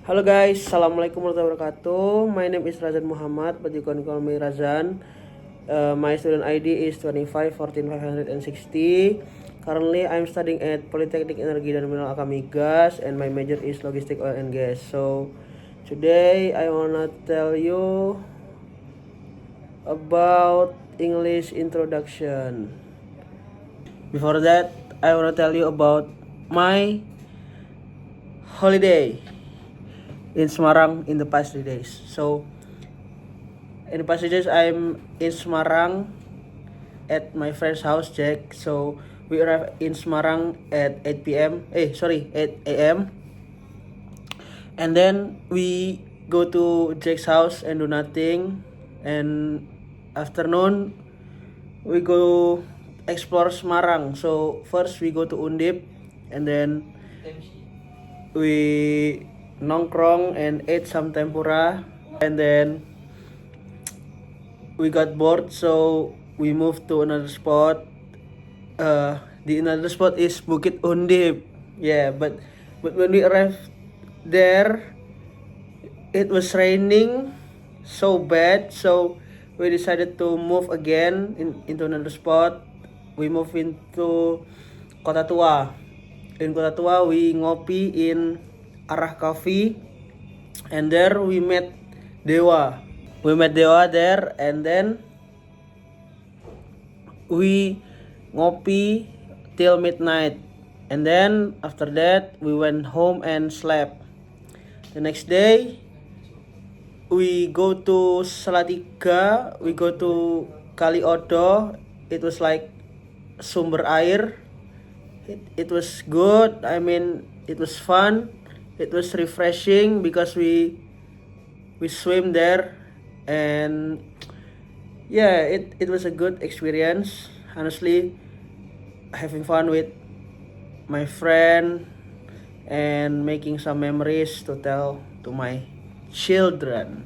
Halo guys, assalamualaikum warahmatullahi wabarakatuh. My name is Razan Muhammad, but you can call me Razan. My student ID is 25 Currently, I'm studying at Polytechnic Energi dan Mineral Akami Gas, and my major is Logistic Oil and Gas. So, today I wanna tell you about English introduction. Before that, I wanna tell you about my holiday in Semarang in the past 3 days. So in the past 3 days I'm in Semarang at my friend's house, Jack. So we arrived in Semarang at 8 p.m. 8 a.m. And then we go to Jack's house and do nothing. And afternoon we go explore Semarang. So first we go to Undip, and then we nongkrong and ate some tempura, and then we got bored, so we moved to another spot. The another spot is Bukit Undip. Yeah, but when we arrived there, it was raining so bad, so we decided to move again into another spot. We moved into Kota Tua. In Kota Tua, we ngopi in Arah Coffee, and there we met Dewa. We met Dewa there, and then we ngopi till midnight, and then after that we went home and slept. The next day we go to Salatiga, we go to Kali Odo. It was like sumber air. It was good. I mean, it was fun. It was refreshing because we swim there, and yeah, it was a good experience. Honestly, having fun with my friend and making some memories to tell to my children.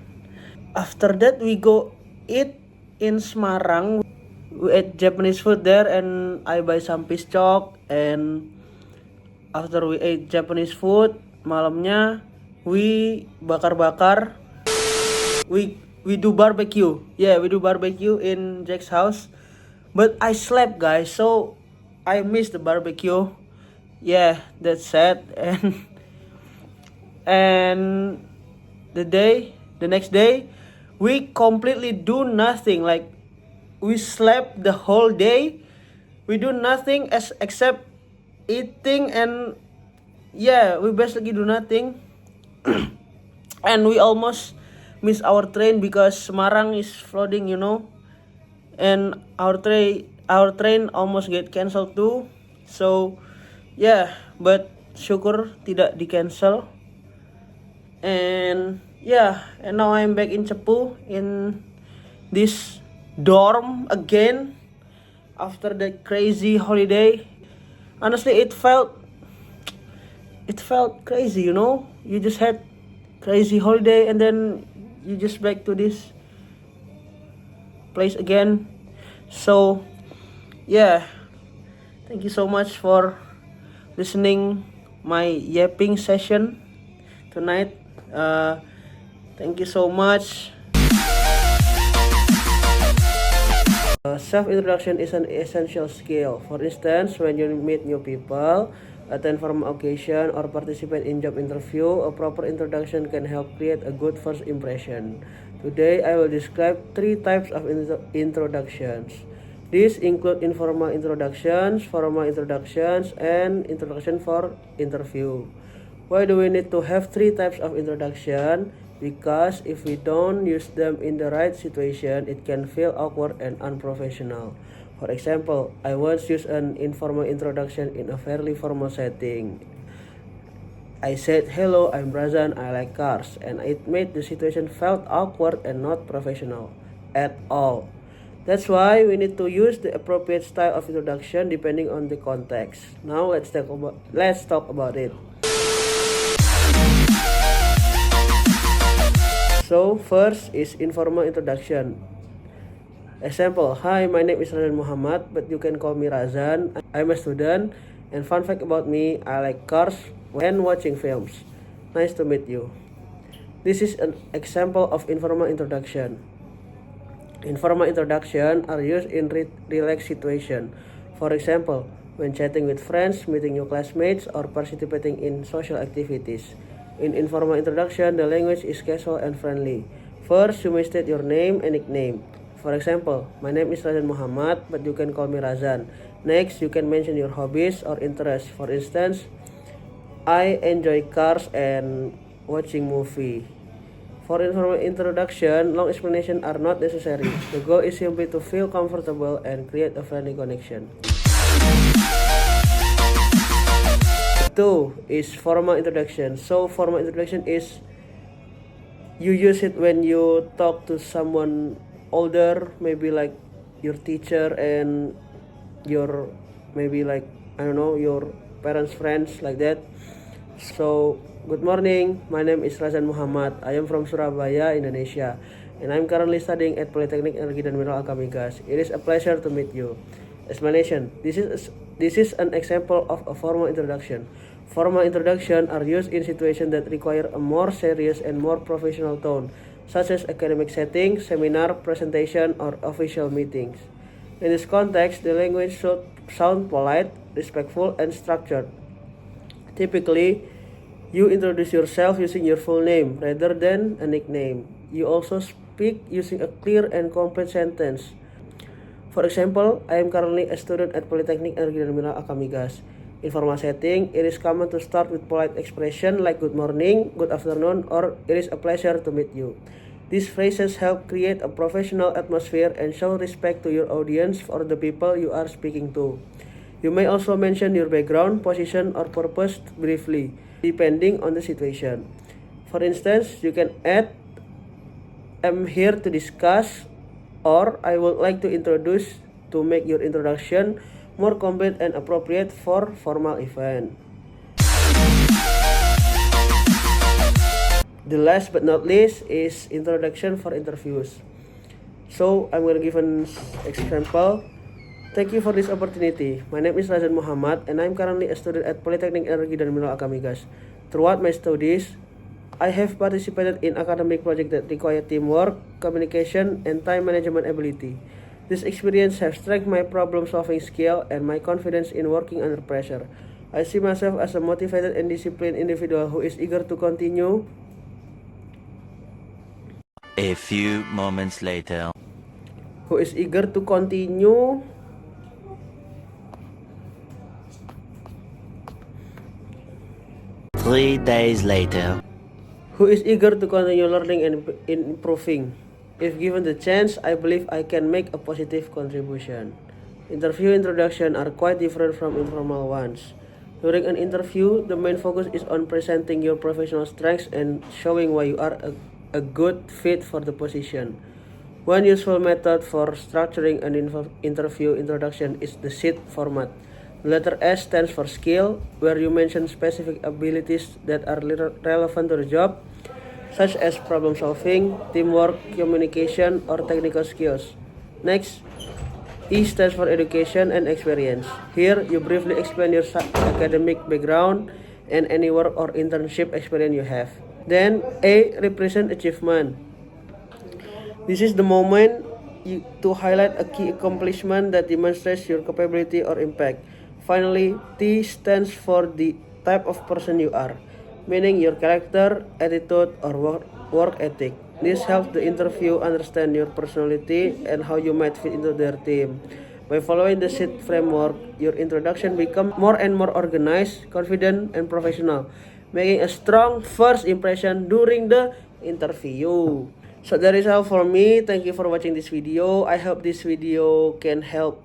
After that, we go eat in Semarang. We ate Japanese food there, and I buy some piscok. And after we ate Japanese food, malamnya we bakar-bakar. We do barbecue. Yeah, we do barbecue in Jack's house. But I slept, guys, so I missed the barbecue. Yeah, that's sad. And the next day, we completely do nothing. Like, we slept the whole day. We do nothing except eating, and yeah, we basically do nothing. And we almost miss our train because Semarang is flooding, and our train almost get cancelled too. So yeah, but syukur tidak di cancel. And yeah, and now I'm back in Cepu in this dorm again after the crazy holiday. Honestly, it felt crazy. You just had crazy holiday, and then you just back to this place again. So yeah, thank you so much for listening my yapping session tonight. Thank you so much. Self-introduction is an essential skill. For instance, when you meet new people, attend formal occasion, or participate in job interview, a proper introduction can help create a good first impression. Today, I will describe 3 types of introductions. These include informal introductions, formal introductions, and introduction for interview. Why do we need to have 3 types of introduction? Because if we don't use them in the right situation, it can feel awkward and unprofessional. For example, I once used an informal introduction in a fairly formal setting. I said, "Hello, I'm Razan, I like cars," and it made the situation felt awkward and not professional at all. That's why we need to use the appropriate style of introduction depending on the context. Now let's talk about it. So first is informal introduction. Example, hi, my name is Razan Muhammad, but you can call me Razan. I'm a student, and fun fact about me, I like cars and watching films. Nice to meet you. This is an example of informal introduction. Informal introduction are used in relaxed situation. For example, when chatting with friends, meeting new classmates, or participating in social activities. In informal introduction, the language is casual and friendly. First, you may state your name and nickname. For example, my name is Razan Muhammad, but you can call me Razan. Next, you can mention your hobbies or interests. For instance, I enjoy cars and watching movie. For informal introduction, long explanations are not necessary. The goal is simply to feel comfortable and create a friendly connection. Two is formal introduction. So formal introduction is you use it when you talk to someone older, maybe like your teacher and your maybe like I don't know your parents' friends like that. So good morning, my name is Razan Muhammad. I am from Surabaya, Indonesia, and I'm currently studying at Polytechnic Energi dan Mineral Akamigas. It is a pleasure to meet you. Explanation. This is an example of a formal introduction. Formal introduction are used in situations that require a more serious and more professional tone, such as academic setting, seminar, presentation, or official meetings. In this context, the language should sound polite, respectful, and structured. Typically, you introduce yourself using your full name rather than a nickname. You also speak using a clear and complete sentence. For example, I am currently a student at Polytechnic Energi dan Mineral Akamigas. In formal setting, it is common to start with polite expression like good morning, good afternoon, or it is a pleasure to meet you. These phrases help create a professional atmosphere and show respect to your audience or the people you are speaking to. You may also mention your background, position, or purpose briefly, depending on the situation. For instance, you can add, I'm here to discuss, or I would like to introduce to make your introduction more complete and appropriate for formal event. The last but not least is introduction for interviews. So I'm going to give an example. Thank you for this opportunity. My name is Razan Muhammad and I'm currently a student at Polytechnic Energi dan Mineral Akamigas. Throughout my studies, I have participated in academic projects that require teamwork, communication, and time management ability. This experience has strengthened my problem-solving skill and my confidence in working under pressure. I see myself as a motivated and disciplined individual who is eager to continue. A few moments later. Who is eager to continue. Three days later. Who is eager to continue learning and improving. If given the chance, I believe I can make a positive contribution. Interview introduction are quite different from informal ones. During an interview, the main focus is on presenting your professional strengths and showing why you are a good fit for the position. One useful method for structuring an interview introduction is the SIT format. The letter S stands for skill, where you mention specific abilities that are relevant to the job, such as problem solving, teamwork, communication, or technical skills. Next, E stands for education and experience. Here, you briefly explain your academic background and any work or internship experience you have. Then, A represents achievement. This is the moment to highlight a key accomplishment that demonstrates your capability or impact. Finally, T stands for the type of person you are, meaning your character, attitude, or work ethic. This helps the interview understand your personality and how you might fit into their team. By following the SIT framework, your introduction becomes more and more organized, confident, and professional, making a strong first impression during the interview. So that is all for me. Thank you for watching this video. I hope this video can help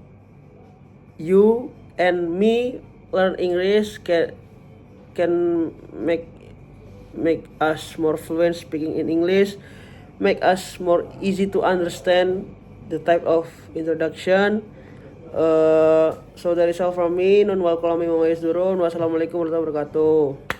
you and me learn English, can make us more fluent speaking in English, make us more easy to understand the type of introduction. So that is all from me. Nun wal kolami mama yasdurun. Wassalamualaikum warahmatullahi wabarakatuh.